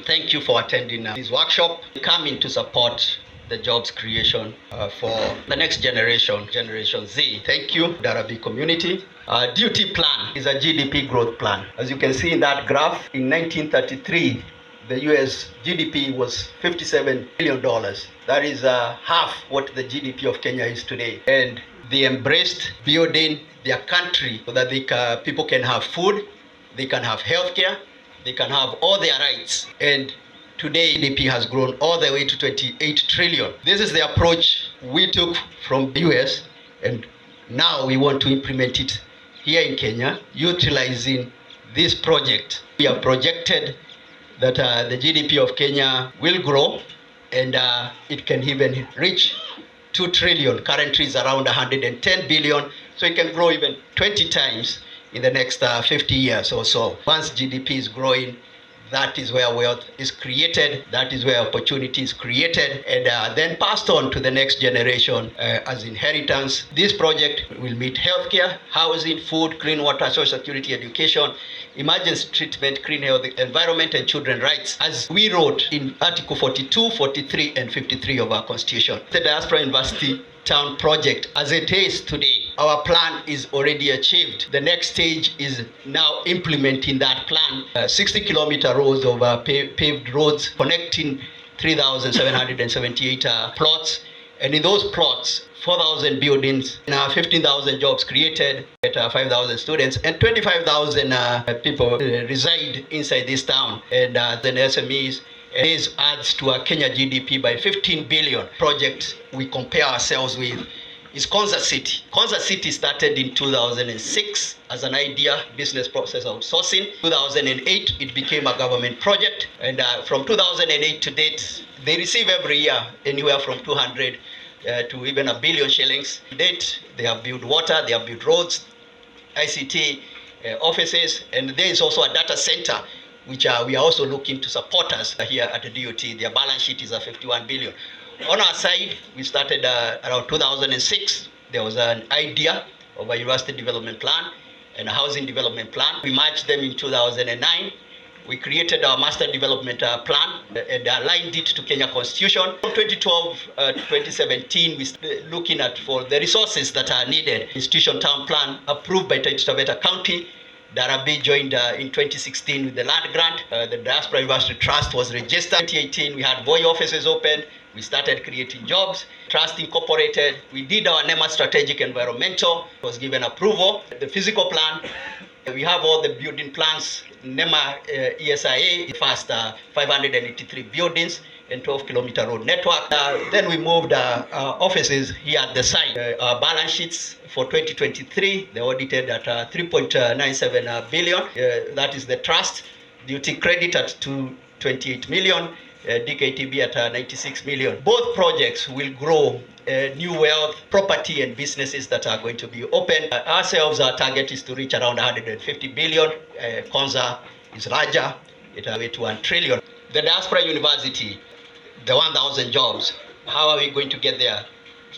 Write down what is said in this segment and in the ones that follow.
Thank you for attending this workshop. Coming to support the jobs creation for the next generation, Generation Z. Thank you, Darabi community. Duty plan is a GDP growth plan. As you can see in that graph, in 1933, the US GDP was $57 billion. That is half what the GDP of Kenya is today. And they embraced building their country so that people can have food, they can have healthcare, they can have all their rights. And today, GDP has grown all the way to 28 trillion. This is the approach we took from the US, and now we want to implement it here in Kenya, utilizing this project. We have projected that the GDP of Kenya will grow, and it can even reach 2 trillion. Currently, it's around 110 billion, so it can grow even 20 times in the next 50 years or so. Once GDP is growing, that is where wealth is created, that is where opportunity is created, and then passed on to the next generation as inheritance. This project will meet healthcare, housing, food, clean water, social security, education, emergency treatment, clean health, environment, and children's rights, as we wrote in Article 42, 43, and 53 of our Constitution. The Diaspora University Town project, as it is today, our plan is already achieved. The next stage is now implementing that plan. 60-kilometer roads of paved roads connecting 3,778 plots. And in those plots, 4,000 buildings, 15,000 jobs created, 5,000 students, and 25,000 people reside inside this town. And then SMEs. This adds to our Kenya GDP by 15 billion. Project we compare ourselves with is Konza City. Konza City started in 2006 as an idea, business process outsourcing. 2008, it became a government project. And from 2008 to date, they receive every year anywhere from 200 to even a billion shillings. To date, they have built water, they have built roads, ICT, offices, and there is also a data center which we are also looking to support us here at the DOT. Their balance sheet is 51 billion. On our side, we started around 2006. There was an idea of a university development plan and a housing development plan. We merged them in 2009. We created our master development plan and aligned it to Kenya Constitution. From 2012 to 2017, we looking at for the resources that are needed. Institution town plan approved by Taita Taveta County. Darabi joined in 2016 with the land grant. The Diaspora University Trust was registered. In 2018, we had Boy offices opened. We started creating jobs. Trust incorporated. We did our NEMA strategic environmental. It was given approval. The physical plan. We have all the building plans. NEMA ESIA, first 583 buildings and 12-kilometer road network. Then we moved our offices here at the site. Our balance sheets for 2023, they audited at 3.97 billion. That is the trust. Duty credit at 228 million. DKTB at 96 million. Both projects will grow new wealth, property, and businesses that are going to be open. Ourselves, our target is to reach around 150 billion. Konza is larger, it will be to 1 trillion. The Diaspora University, the 1,000 jobs, how are we going to get there?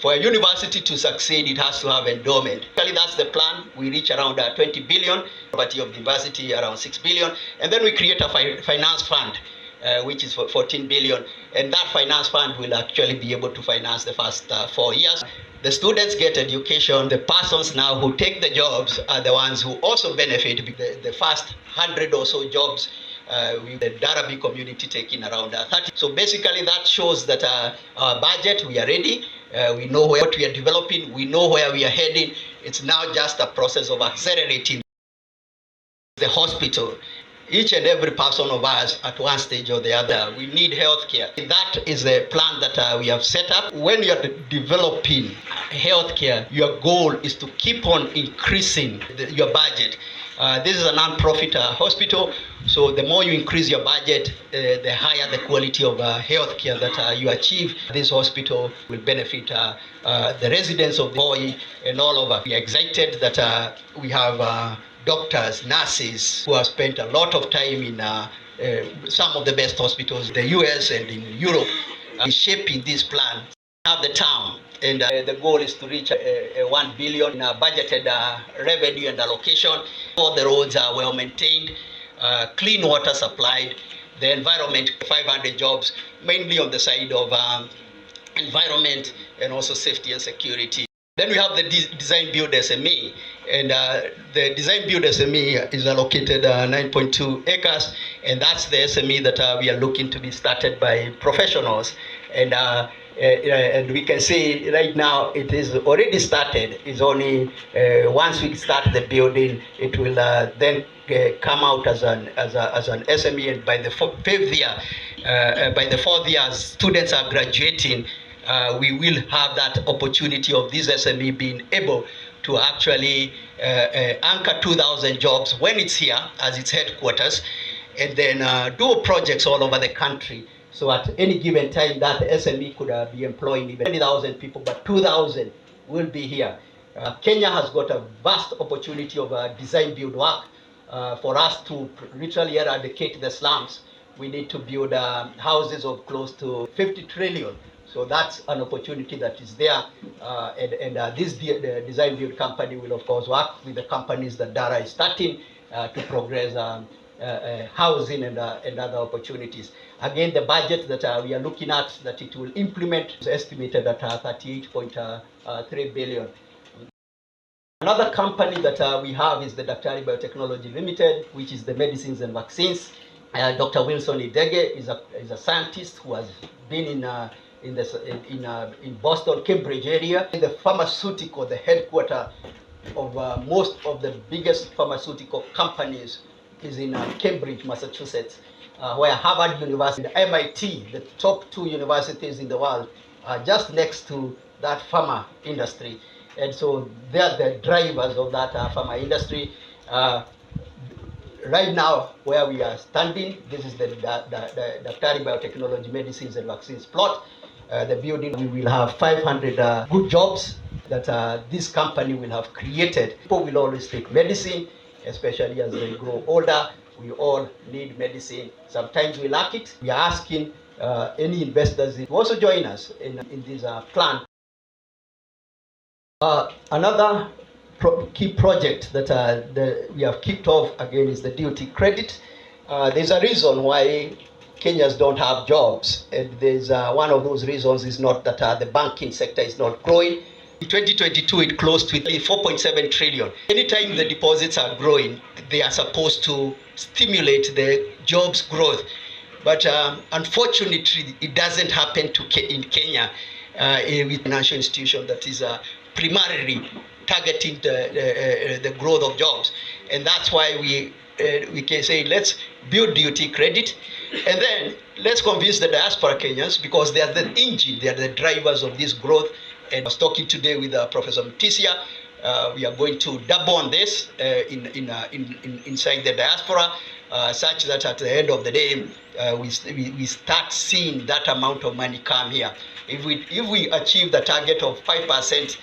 For a university to succeed, it has to have endowment. Actually, that's the plan. We reach around 20 billion, property of the university around 6 billion, and then we create a finance fund, which is for 14 billion, and that finance fund will actually be able to finance the first 4 years. The students get education. The persons now who take the jobs are the ones who also benefit. The first 100 or so jobs, with the Darabi community taking around 30. So basically that shows that our budget, we are ready. We know what we are developing. We know where we are heading. It's now just a process of accelerating the hospital. Each and every person of us at one stage or the other, we need healthcare. That is the plan that we have set up. When you're developing healthcare, your goal is to keep on increasing your budget. This is a non-profit hospital, so the more you increase your budget, the higher the quality of healthcare that you achieve. This hospital will benefit the residents of Voi and all over. We are excited that we have doctors, nurses who have spent a lot of time in some of the best hospitals in the US and in Europe, shaping this plan. Have the town, and the goal is to reach 1 billion in budgeted revenue and allocation. All the roads are well maintained, clean water supplied, the environment, 500 jobs, mainly on the side of environment and also safety and security. Then we have the design build SME, and the design build SME is allocated 9.2 acres, and that's the SME that we are looking to be started by professionals. And we can see right now it is already started. It's only once we start the building, it will then come out as an SME, and by the fourth year, as students are graduating, we will have that opportunity of this SME being able to actually anchor 2,000 jobs when it's here as its headquarters, and then do projects all over the country. So at any given time, that SME could be employing even 20,000 people, but 2,000 will be here. Kenya has got a vast opportunity of design build work. For us to literally eradicate the slums, we need to build houses of close to 50 trillion. So that's an opportunity that is there. This design build company will, of course, work with the companies that Dara is starting to progress housing and other opportunities. Again, the budget that we are looking at that it will implement is estimated at 38.3 billion. Another company that we have is the Daktari Biotechnology Limited, which is the medicines and vaccines. Dr. Wilson Idege is a scientist who has been in Boston, Cambridge area. In the pharmaceutical, the headquarters of most of the biggest pharmaceutical companies is in Cambridge, Massachusetts, where Harvard University and MIT, the top two universities in the world, are just next to that pharma industry. And so they are the drivers of that pharma industry. Right now, where we are standing, this is the Daktari Biotechnology Medicines and Vaccines plot. The building, we will have 500 good jobs that this company will have created. People will always take medicine, especially as they grow older. We all need medicine. Sometimes we lack it. We are asking any investors to also join us in this plan. Another key project that we have kicked off again is the DOT credit. There's a reason why Kenyans don't have jobs, and there's one of those reasons is not that the banking sector is not growing. In 2022, it closed with 4.7 trillion. Anytime the deposits are growing, they are supposed to stimulate the jobs growth. But unfortunately, it doesn't happen in Kenya with financial institution that is primarily targeting the growth of jobs. And that's why we can say, let's build DOT credit, and then let's convince the diaspora Kenyans, because they are the engine, they are the drivers of this growth. And I was talking today with Professor Mutisia. We are going to double on this inside the diaspora, such that at the end of the day, we start seeing that amount of money come here. If we achieve the target of 5%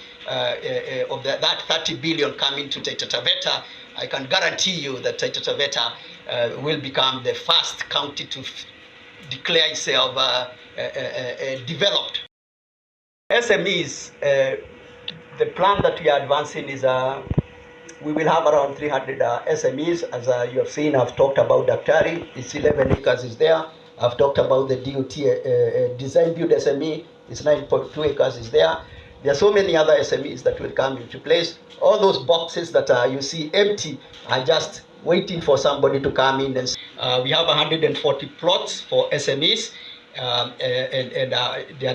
of that 30 billion coming to Taita Taveta, I can guarantee you that Taita Taveta will become the first county to declare itself developed. SMEs, the plan that we are advancing is we will have around 300 SMEs. As you have seen, I've talked about Daktari, it's 11 acres is there. I've talked about the DOT design build SME, it's 9.2 acres is there. There are so many other SMEs that will come into place. All those boxes that you see empty are just waiting for somebody to come in. And we have 140 plots for SMEs. They are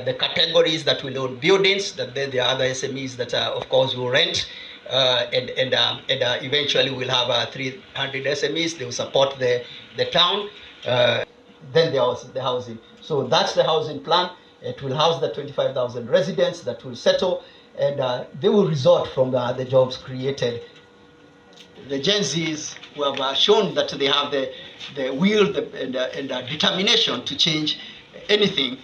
the categories that will own buildings, that then there are other SMEs that of course will rent, and eventually we'll have 300 SMEs. They will support the town. Then there was the housing. So that's the housing plan. It will house the 25,000 residents that will settle, and they will resort from the jobs created. The Gen Zs who have shown that they have the will and determination to change anything,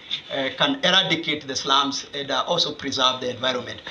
can eradicate the slums and also preserve the environment.